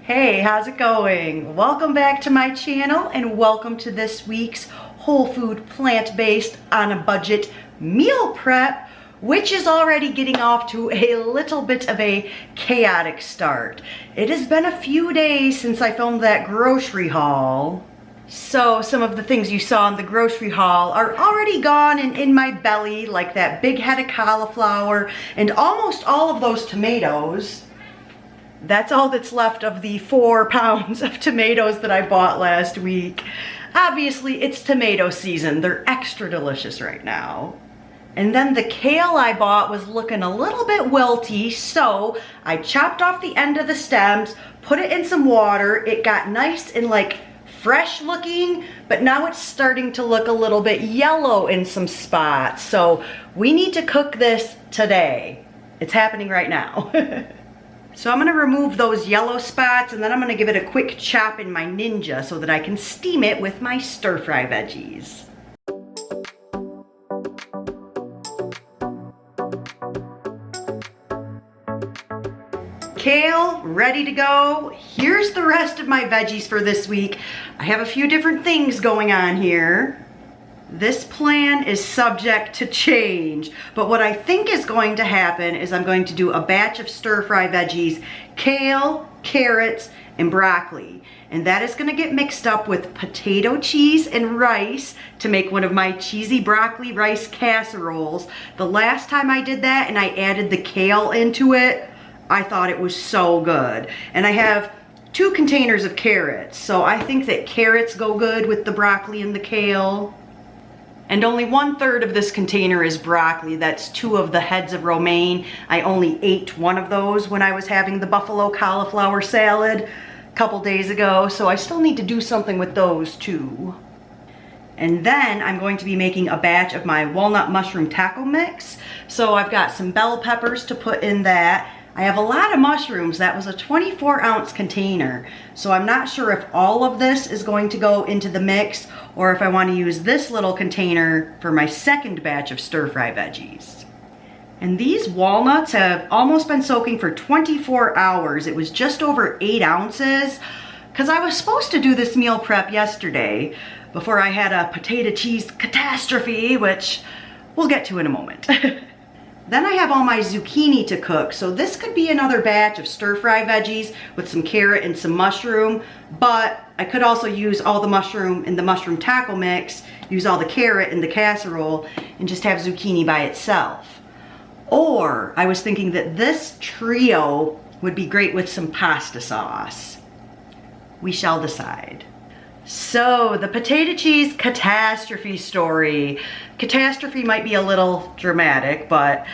Hey, how's it going? Welcome back to my channel and welcome to this week's whole food, plant-based, on a budget meal prep, which is already getting off to a little bit of a chaotic start. It has been a few days since I filmed that grocery haul. So some of the things you saw in the grocery haul are already gone and in my belly, like that big head of cauliflower and almost all of those tomatoes. That's all that's left of the 4 pounds of tomatoes that I bought last week. Obviously, it's tomato season. They're extra delicious right now. And then the kale I bought was looking a little bit wilty, so I chopped off the end of the stems, put it in some water. It got nice and like fresh looking, but now it's starting to look a little bit yellow in some spots. So we need to cook this today. It's happening right now. So I'm gonna remove those yellow spots and then I'm gonna give it a quick chop in my Ninja so that I can steam it with my stir-fry veggies. Kale, ready to go. Here's the rest of my veggies for this week. I have a few different things going on here. This plan is subject to change, but what I think is going to happen is I'm going to do a batch of stir-fry veggies, kale, carrots, and broccoli. And that is gonna get mixed up with potato cheese and rice to make one of my cheesy broccoli rice casseroles. The last time I did that and I added the kale into it, I thought it was so good. And I have 2 containers of carrots, so I think that carrots go good with the broccoli and the kale. And only 1/3 of this container is broccoli. That's 2 of the heads of romaine. I only ate 1 of those when I was having the buffalo cauliflower salad a couple days ago, so I still need to do something with those too. And then I'm going to be making a batch of my walnut mushroom taco mix. So I've got some bell peppers to put in that. I have a lot of mushrooms. That was a 24-ounce container. So I'm not sure if all of this is going to go into the mix or if I want to use this little container for my second batch of stir-fry veggies. And these walnuts have almost been soaking for 24 hours. It was just over 8 ounces because I was supposed to do this meal prep yesterday before I had a potato cheese catastrophe, which we'll get to in a moment. Then I have all my zucchini to cook, so this could be another batch of stir-fry veggies with some carrot and some mushroom, but I could also use all the mushroom in the mushroom taco mix, use all the carrot in the casserole, and just have zucchini by itself. Or I was thinking that this trio would be great with some pasta sauce. We shall decide. So, the potato cheese catastrophe story. Catastrophe might be a little dramatic, but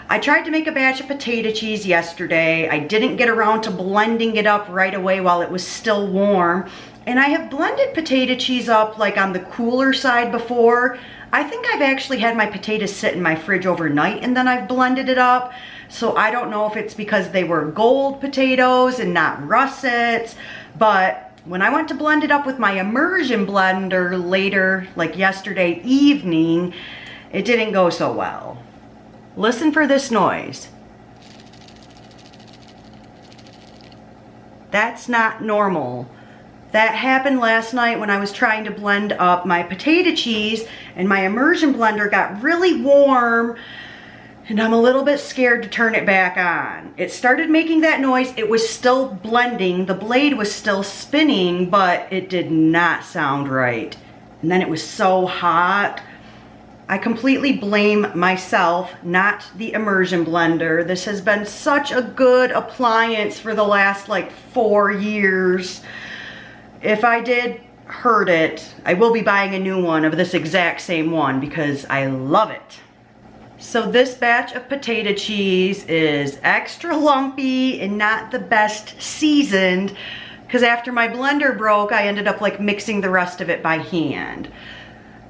I tried to make a batch of potato cheese yesterday. I didn't get around to blending it up right away while it was still warm. And I have blended potato cheese up like on the cooler side before. I think I've actually had my potatoes sit in my fridge overnight and then I've blended it up. So I don't know if it's because they were gold potatoes and not russets, but when I went to blend it up with my immersion blender later, like yesterday evening, it didn't go so well. Listen for this noise. That's not normal. That happened last night when I was trying to blend up my potato cheese and my immersion blender got really warm and I'm a little bit scared to turn it back on. It started making that noise. It was still blending. The blade was still spinning, but it did not sound right. And then it was so hot. I completely blame myself, not the immersion blender. This has been such a good appliance for the last like 4 years. If I did hurt it, I will be buying a new one of this exact same one because I love it. So this batch of potato cheese is extra lumpy and not the best seasoned because after my blender broke, I ended up like mixing the rest of it by hand.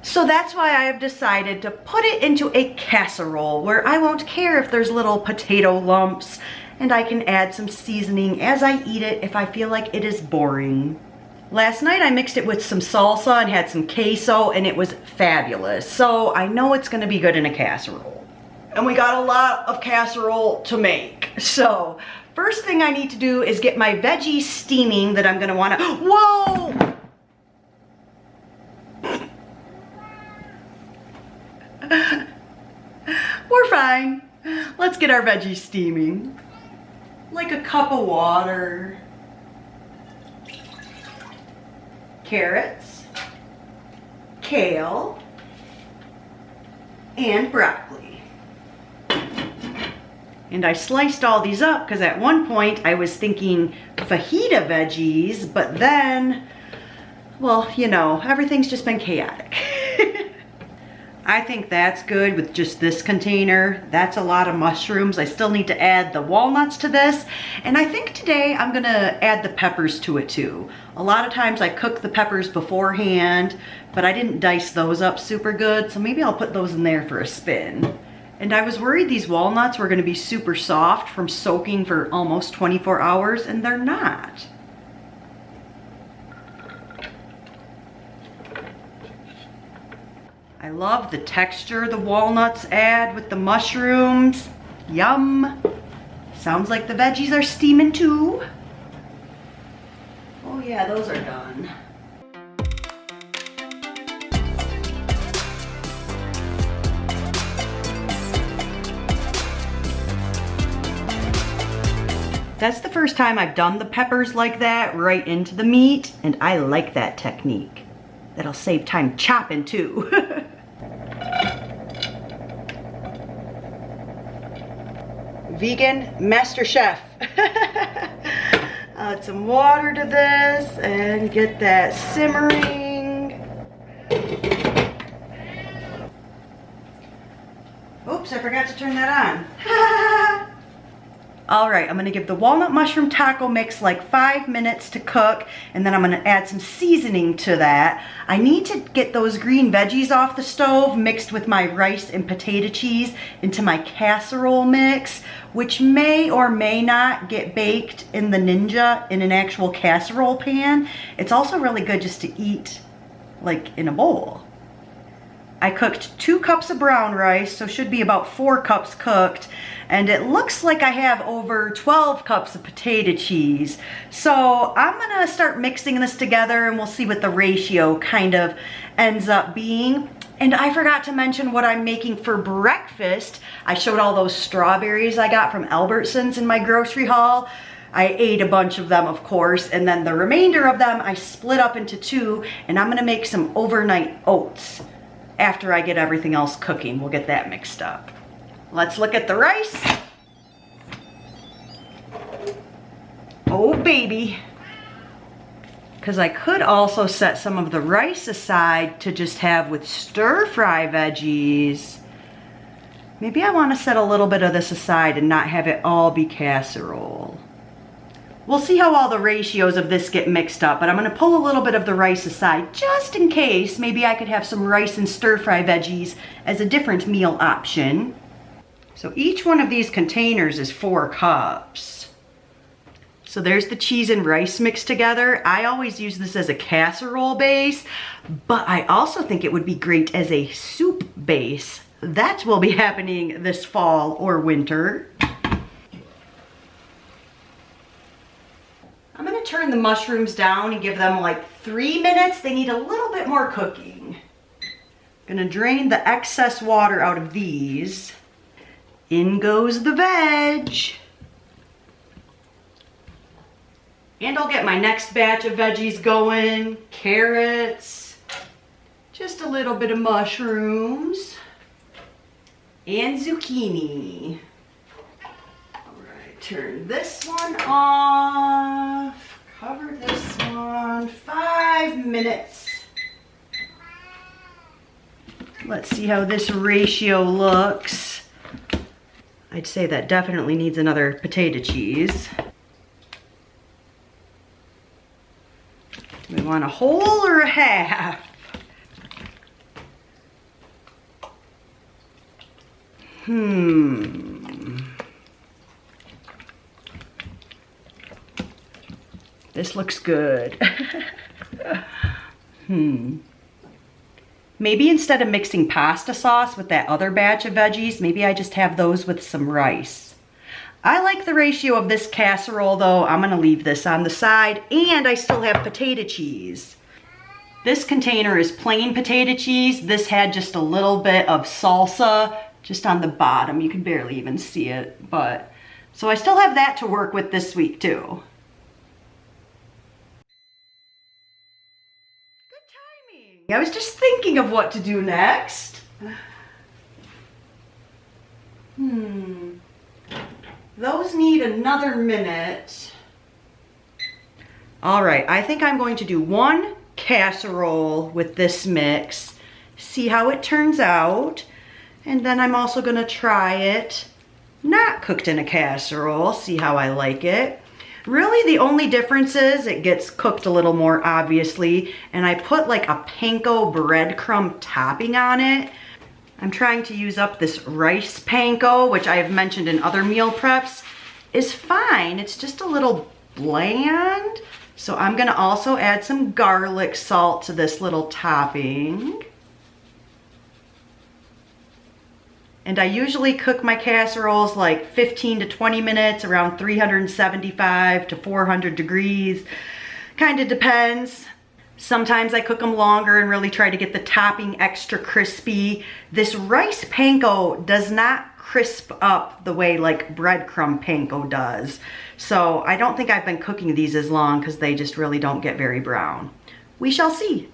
So that's why I have decided to put it into a casserole where I won't care if there's little potato lumps and I can add some seasoning as I eat it if I feel like it is boring. Last night I mixed it with some salsa and had some queso and it was fabulous. So I know it's gonna be good in a casserole. And we got a lot of casserole to make. So First thing I need to do is get my veggies steaming that I'm gonna wanna, whoa! We're fine. Let's get our veggies steaming. Like a cup of water. Carrots, kale, and broccoli. And I sliced all these up because at one point I was thinking fajita veggies, but then, well, you know, everything's just been chaotic. I think that's good with just this container. That's a lot of mushrooms. I still need to add the walnuts to this. And I think today I'm gonna add the peppers to it too. A lot of times I cook the peppers beforehand, but I didn't dice those up super good. So maybe I'll put those in there for a spin. And I was worried these walnuts were gonna be super soft from soaking for almost 24 hours, and they're not. I love the texture the walnuts add with the mushrooms. Yum. Sounds like the veggies are steaming too. Oh yeah, those are done. That's the first time I've done the peppers like that, right into the meat, and I like that technique. That'll save time chopping too. Vegan Master Chef. Add some water to this and get that simmering. Oops, I forgot to turn that on. All right, I'm gonna give the walnut mushroom taco mix like 5 minutes to cook, and then I'm gonna add some seasoning to that. I need to get those green veggies off the stove mixed with my rice and potato cheese into my casserole mix, which may or may not get baked in the Ninja in an actual casserole pan. It's also really good just to eat like in a bowl. I cooked 2 cups of brown rice, so should be about 4 cups cooked. And it looks like I have over 12 cups of potato cheese. So I'm gonna start mixing this together and we'll see what the ratio kind of ends up being. And I forgot to mention what I'm making for breakfast. I showed all those strawberries I got from Albertsons in my grocery haul. I ate a bunch of them, of course, and then the remainder of them I split up into 2, and I'm gonna make some overnight oats. After I get everything else cooking, we'll get that mixed up. Let's look at the rice. Oh baby. Because I could also set some of the rice aside to just have with stir-fry veggies. Maybe I want to set a little bit of this aside and not have it all be casserole. We'll see how all the ratios of this get mixed up, but I'm gonna pull a little bit of the rice aside just in case. Maybe I could have some rice and stir-fry veggies as a different meal option. So each one of these containers is 4 cups. So there's the cheese and rice mixed together. I always use this as a casserole base, but I also think it would be great as a soup base. That will be happening this fall or winter. I'm gonna turn the mushrooms down and give them like 3 minutes. They need a little bit more cooking. Gonna drain the excess water out of these. In goes the veg. And I'll get my next batch of veggies going. Carrots, just a little bit of mushrooms, and zucchini. Turn this one off, cover this one, 5 minutes. Let's see how this ratio looks. I'd say that definitely needs another potato cheese. Do we want a whole or a half? This looks good. Maybe instead of mixing pasta sauce with that other batch of veggies, maybe I just have those with some rice. I like the ratio of this casserole though. I'm gonna leave this on the side, and I still have potato cheese. This container is plain potato cheese. This had just a little bit of salsa just on the bottom. You can barely even see it, but so I still have that to work with this week too. Good timing. I was just thinking of what to do next. Those need another minute. All right, I think I'm going to do one casserole with this mix, see how it turns out, and then I'm also gonna try it not cooked in a casserole, see how I like it. Really the only difference is it gets cooked a little more obviously, and I put like a panko breadcrumb topping on it. I'm trying to use up this rice panko, which I have mentioned in other meal preps, is fine. It's just a little bland. So I'm gonna also add some garlic salt to this little topping. And I usually cook my casseroles like 15 to 20 minutes, around 375 to 400 degrees. Kind of depends. Sometimes I cook them longer and really try to get the topping extra crispy. This rice panko does not crisp up the way like breadcrumb panko does. So I don't think I've been cooking these as long because they just really don't get very brown. We shall see.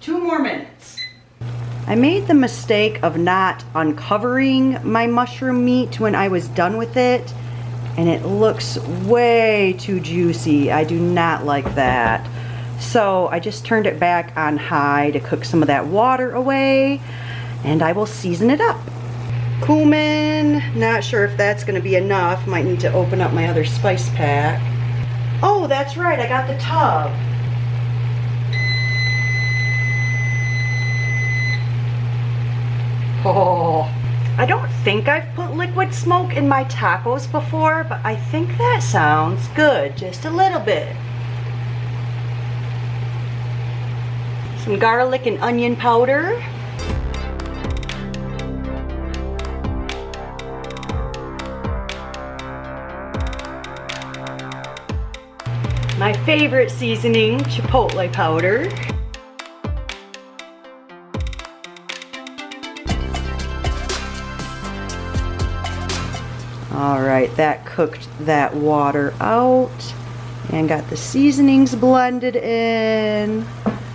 Two more minutes. I made the mistake of not uncovering my mushroom meat when I was done with it, and it looks way too juicy. I do not like that. So I just turned it back on high to cook some of that water away, and I will season it up. Cumin, not sure if that's gonna be enough. Might need to open up my other spice pack. Oh, that's right, I got the tub. Oh, I don't think I've put liquid smoke in my tacos before, but I think that sounds good, just a little bit. Some garlic and onion powder. My favorite seasoning, chipotle powder. All right, that cooked that water out and got the seasonings blended in.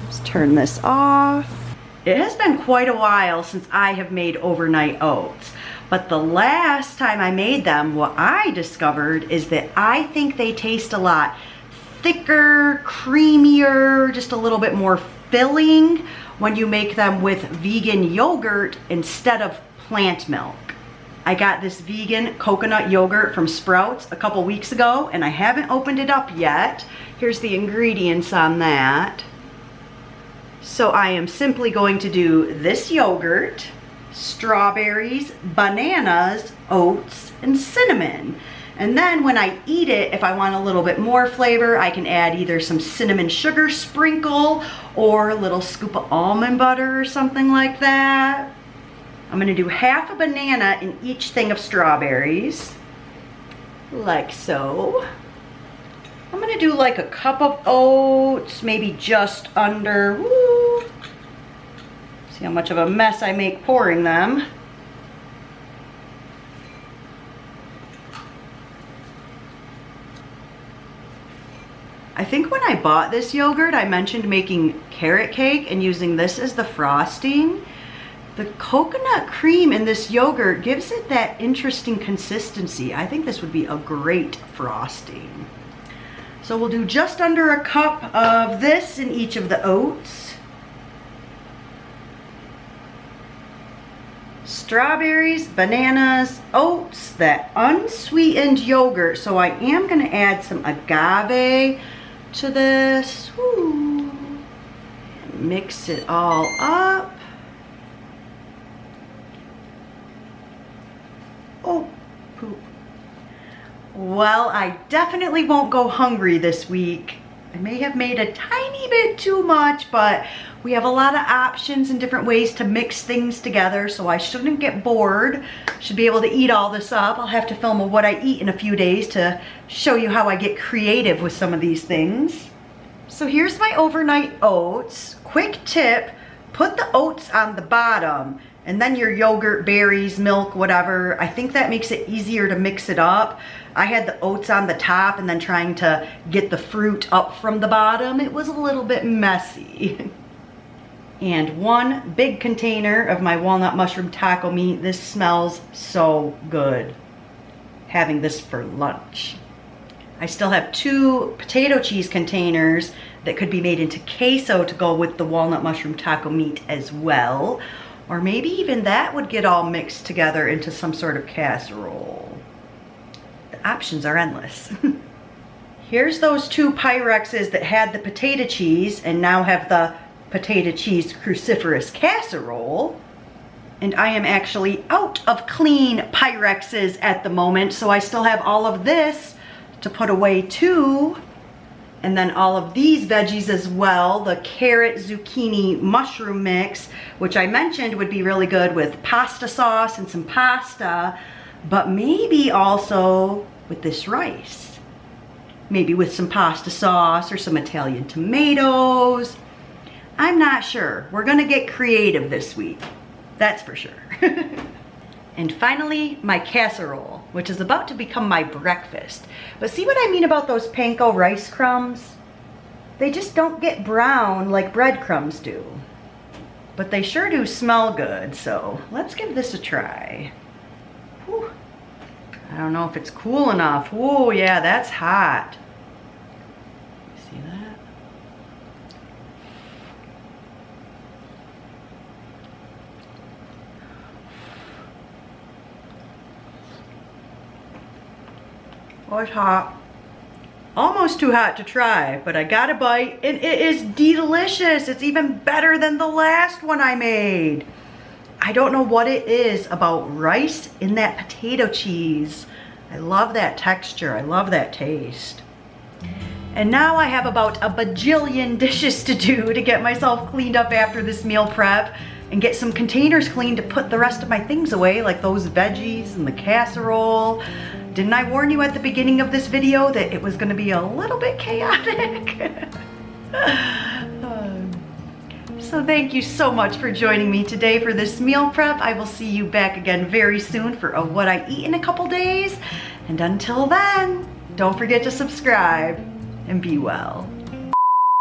Let's turn this off. It has been quite a while since I have made overnight oats, but the last time I made them, what I discovered is that I think they taste a lot thicker, creamier, just a little bit more filling when you make them with vegan yogurt instead of plant milk. I got this vegan coconut yogurt from Sprouts a couple weeks ago, and I haven't opened it up yet. Here's the ingredients on that. So I am simply going to do this yogurt, strawberries, bananas, oats, and cinnamon. And then when I eat it, if I want a little bit more flavor, I can add either some cinnamon sugar sprinkle or a little scoop of almond butter or something like that. I'm gonna do half a banana in each thing of strawberries, like so. I'm gonna do like a cup of oats, maybe just under. Woo. See how much of a mess I make pouring them. I think when I bought this yogurt, I mentioned making carrot cake and using this as the frosting. The coconut cream in this yogurt gives it that interesting consistency. I think this would be a great frosting. So we'll do just under a cup of this in each of the oats. Strawberries, bananas, oats, that unsweetened yogurt. So I am gonna add some agave to this. Woo. And mix it all up. Oh, poop. Well, I definitely won't go hungry this week. I may have made a tiny bit too much, but we have a lot of options and different ways to mix things together, so I shouldn't get bored. Should be able to eat all this up. I'll have to film a what I eat in a few days to show you how I get creative with some of these things. So here's my overnight oats. Quick tip, put the oats on the bottom and then your yogurt, berries, milk, whatever. I think that makes it easier to mix it up. I had the oats on the top and then trying to get the fruit up from the bottom, it was a little bit messy. And one big container of my walnut mushroom taco meat. This smells so good. Having this for lunch. I still have 2 potato cheese containers that could be made into queso to go with the walnut mushroom taco meat as well. Or maybe even that would get all mixed together into some sort of casserole. The options are endless. Here's those 2 Pyrexes that had the potato cheese and now have the potato cheese cruciferous casserole. And I am actually out of clean Pyrexes at the moment, so I still have all of this to put away too. And then all of these veggies as well, the carrot, zucchini, mushroom mix, which I mentioned would be really good with pasta sauce and some pasta, but maybe also with this rice. Maybe with some pasta sauce or some Italian tomatoes. I'm not sure. We're gonna get creative this week. That's for sure. And finally, my casserole, which is about to become my breakfast. But see what I mean about those panko rice crumbs? They just don't get brown like breadcrumbs do. But they sure do smell good, so let's give this a try. Whew. I don't know if it's cool enough. Whoa, yeah, that's hot. See that? Oh, it's hot. Almost too hot to try, but I got a bite and it is delicious. It's even better than the last one I made. I don't know what it is about rice in that potato cheese. I love that texture. I love that taste. And now I have about a bajillion dishes to do to get myself cleaned up after this meal prep and get some containers clean to put the rest of my things away, like those veggies and the casserole. Didn't I warn you at the beginning of this video that it was gonna be a little bit chaotic? So thank you so much for joining me today for this meal prep. I will see you back again very soon for a what I eat in a couple days. And until then, don't forget to subscribe and be well.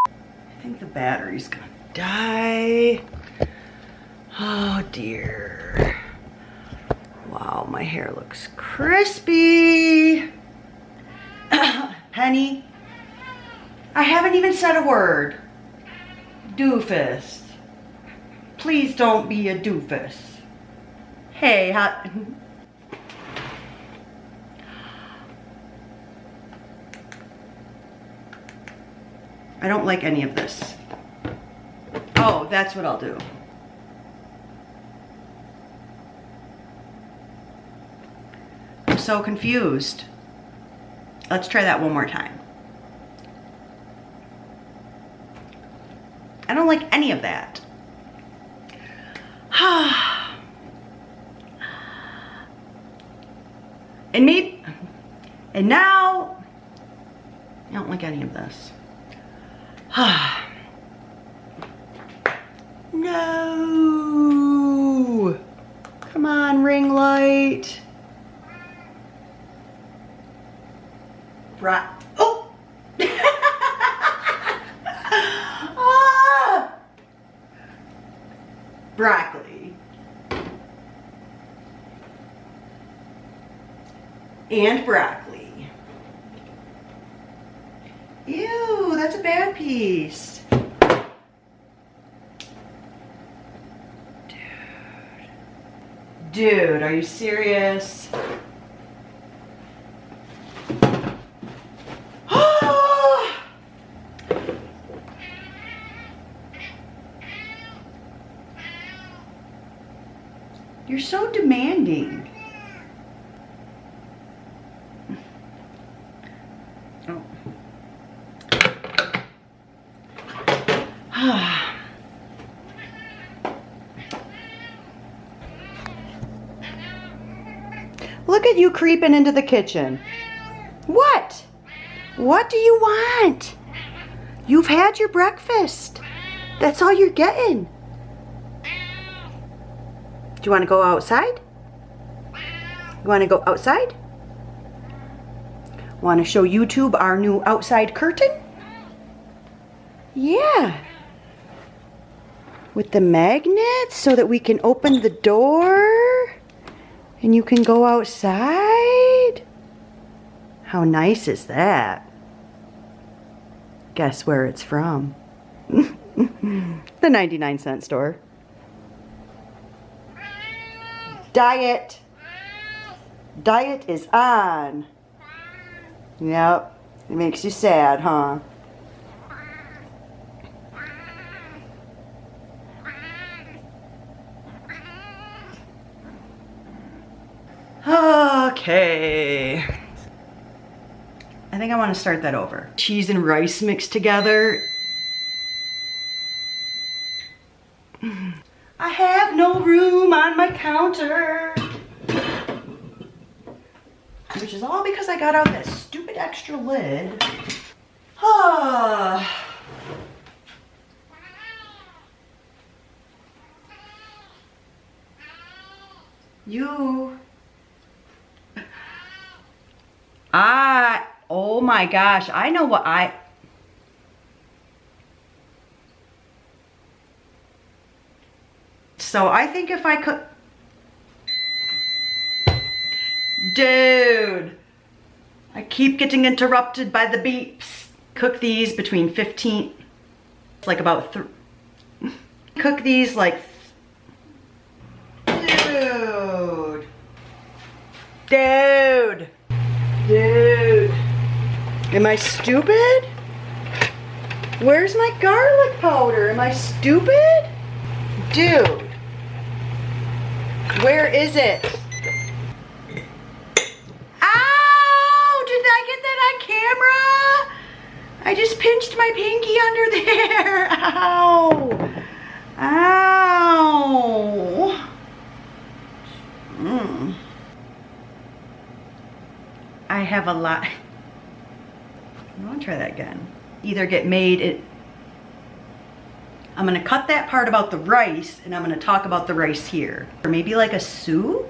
I think the battery's gonna die. Oh dear. Wow, my hair looks crispy. Penny, I haven't even said a word. Doofus. Please don't be a doofus. Hey, I don't like any of this. Oh, that's what I'll do. I'm so confused. Let's try that one more time. I don't like any of that. And now, I don't like any of this. No! Come on, ring light. Oh! Ah! Broccoli. And broccoli. Ew, that's a bad piece. Dude, are you serious? You're so demanding. Oh. Look at you creeping into the kitchen. What? What do you want? You've had your breakfast. That's all you're getting. Do you want to go outside? You want to go outside? Want to show YouTube our new outside curtain? Yeah. With the magnets so that we can open the door and you can go outside. How nice is that? Guess where it's from? The 99-cent store. Diet. Diet is on. Yep. It makes you sad, huh? Okay. I think I want to start that over. Cheese and rice mixed together. I have no room on my counter. Which is all because I got out that stupid extra lid. Oh my gosh, I know what so I think if I could, dude, I keep getting interrupted by the beeps. Cook these between 15, like about cook these like, dude, am I stupid? Where's my garlic powder? Am I stupid? Dude, where is it? Ow! Did I get that on camera? I just pinched my pinky under there. Ow! Ow! I have a lot. I want to try that again. Either get made it. I'm gonna cut that part about the rice and I'm gonna talk about the rice here. Or maybe like a soup?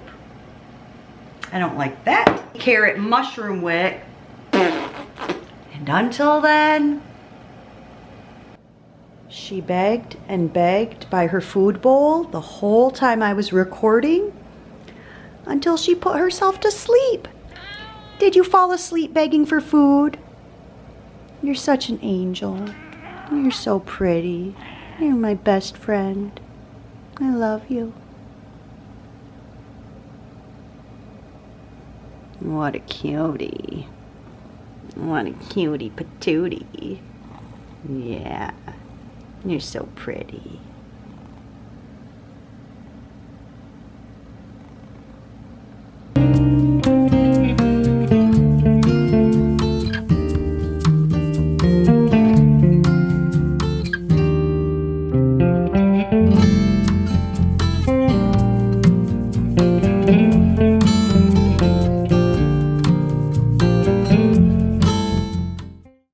I don't like that. Carrot mushroom wick. And until then, she begged and begged by her food bowl the whole time I was recording until she put herself to sleep. Did you fall asleep begging for food? You're such an angel. You're so pretty. You're my best friend. I love you. What a cutie. What a cutie patootie. Yeah. You're so pretty.